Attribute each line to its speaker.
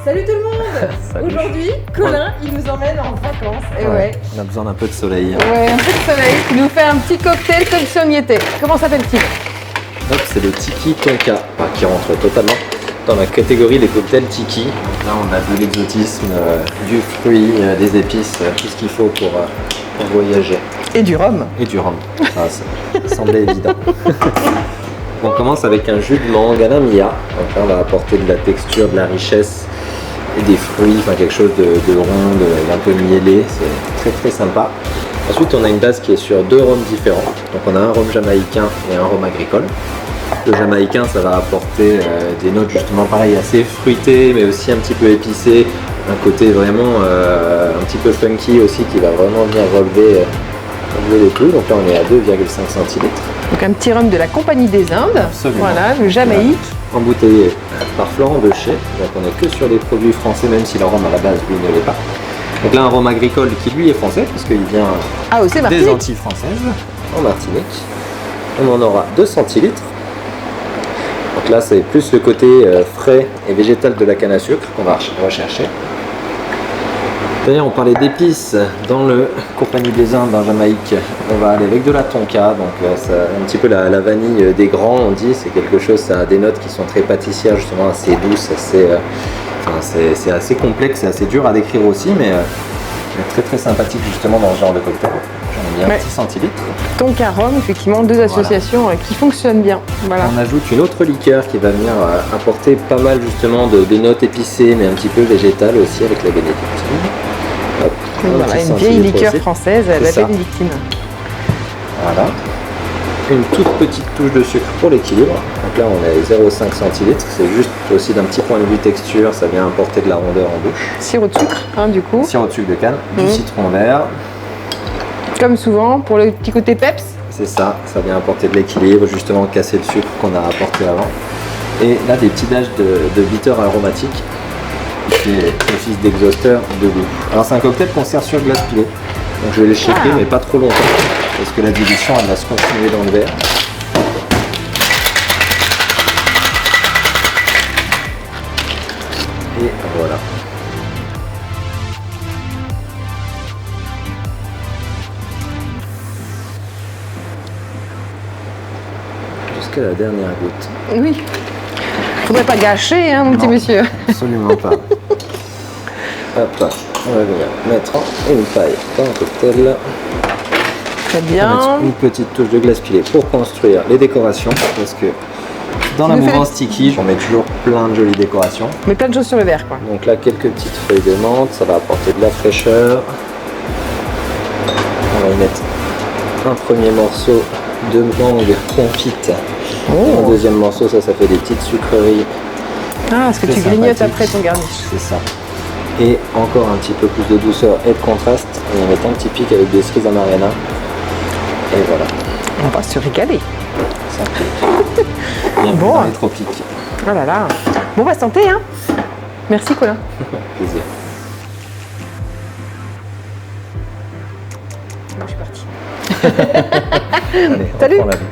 Speaker 1: Salut tout le monde.
Speaker 2: Salut.
Speaker 1: Aujourd'hui, Colin, il nous emmène en vacances. Et ouais.
Speaker 2: On a besoin d'un peu de soleil.
Speaker 1: Ouais, un peu de soleil. Il nous fait un petit cocktail comme si on y était. Comment s'appelle-t-il?
Speaker 2: Hop, c'est le Tiki Tonka, qui rentre totalement dans la catégorie des cocktails Tiki. Là, on a de l'exotisme, du fruit, des épices, tout ce qu'il faut pour voyager.
Speaker 1: Et du rhum.
Speaker 2: Et du rhum. Ah, ça semblait évident. On commence avec un jus de mangue à la Mia. Donc là, on va apporter de la texture, de la richesse et des fruits, enfin quelque chose de rond, d'un peu mielé. C'est très très sympa. Ensuite, on a une base qui est sur deux rhums différents. Donc on a un rhum jamaïcain et un rhum agricole. Le jamaïcain, ça va apporter des notes justement pareil, assez fruitées, mais aussi un petit peu épicées. Un côté vraiment un petit peu funky aussi qui va vraiment venir relever le tout. Donc là, on est à 2,5 centilitres.
Speaker 1: Donc un petit rhum de la Compagnie des Indes.
Speaker 2: Absolument.
Speaker 1: Voilà, le Jamaïque.
Speaker 2: Embouteillé par Florent Beuchet. Donc on n'est que sur des produits français, même si le rhum à la base, lui, ne l'est pas. Donc là, un rhum agricole qui, lui, est français, parce qu'il vient
Speaker 1: c'est
Speaker 2: des
Speaker 1: Martinique.
Speaker 2: Antilles françaises, en Martinique. On en aura 2 centilitres. Donc là, c'est plus le côté frais et végétal de la canne à sucre qu'on va rechercher. D'ailleurs, on parlait d'épices dans le Compagnie des Indes en Jamaïque. On va aller avec de la tonka, donc ça, un petit peu la vanille des grands, on dit. C'est quelque chose, ça a des notes qui sont très pâtissières, justement assez douces, c'est assez complexe, c'est assez dur à décrire aussi, mais très très sympathique justement dans ce genre de cocktail. J'en ai mis un petit centilitre.
Speaker 1: Tonka rhum, effectivement, deux associations qui fonctionnent bien. Voilà.
Speaker 2: On ajoute une autre liqueur qui va venir apporter pas mal justement de notes épicées, mais un petit peu végétales aussi avec la bénédictine. Hop,
Speaker 1: Voilà, une vieille liqueur française, la bénédictine.
Speaker 2: Voilà. Une toute petite touche de sucre pour l'équilibre. Donc là, on est à 0,5 centilitres. C'est juste aussi d'un petit point de vue texture, ça vient apporter de la rondeur en bouche.
Speaker 1: Sirop de sucre, du coup.
Speaker 2: Sirop de sucre de canne, du citron vert.
Speaker 1: Comme souvent, pour le petit côté peps.
Speaker 2: C'est ça, ça vient apporter de l'équilibre, justement casser le sucre qu'on a apporté avant. Et là, des petits dashes de bitter aromatique qui fait office d'exhausteur de goût. Alors c'est un cocktail qu'on sert sur glace pilée. Donc je vais le shaker, mais pas trop longtemps, parce que la dilution elle va se continuer dans le verre. Et voilà. Jusqu'à la dernière goutte.
Speaker 1: Oui. Faudrait pas gâcher, mon petit monsieur.
Speaker 2: Absolument pas. Hop, on va venir mettre une paille dans le cocktail.
Speaker 1: Très
Speaker 2: On va
Speaker 1: bien.
Speaker 2: mettre une petite touche de glace pilée pour construire les décorations, parce que dans la mouvance Tiki, on met toujours plein de jolies décorations.
Speaker 1: Mais plein de choses sur le verre, quoi.
Speaker 2: Donc là, quelques petites feuilles de menthe, ça va apporter de la fraîcheur. On va y mettre un premier morceau de mangue confite. Et un deuxième morceau, ça fait des petites sucreries.
Speaker 1: Ah, parce que
Speaker 2: Très
Speaker 1: tu grignotes
Speaker 2: sympathique.
Speaker 1: après ton garnish.
Speaker 2: C'est ça. Et encore un petit peu plus de douceur et de contraste. On va mettre un petit pic avec des cerises amarena. Et voilà.
Speaker 1: On va se régaler.
Speaker 2: Ça fait. Bienvenue
Speaker 1: Bon.
Speaker 2: dans les tropiques.
Speaker 1: Oh là là. Bon, bah santé, Merci, Colin.
Speaker 2: Plaisir.
Speaker 1: Je suis partie.
Speaker 2: Allez, on
Speaker 1: Salut.
Speaker 2: reprend la vie.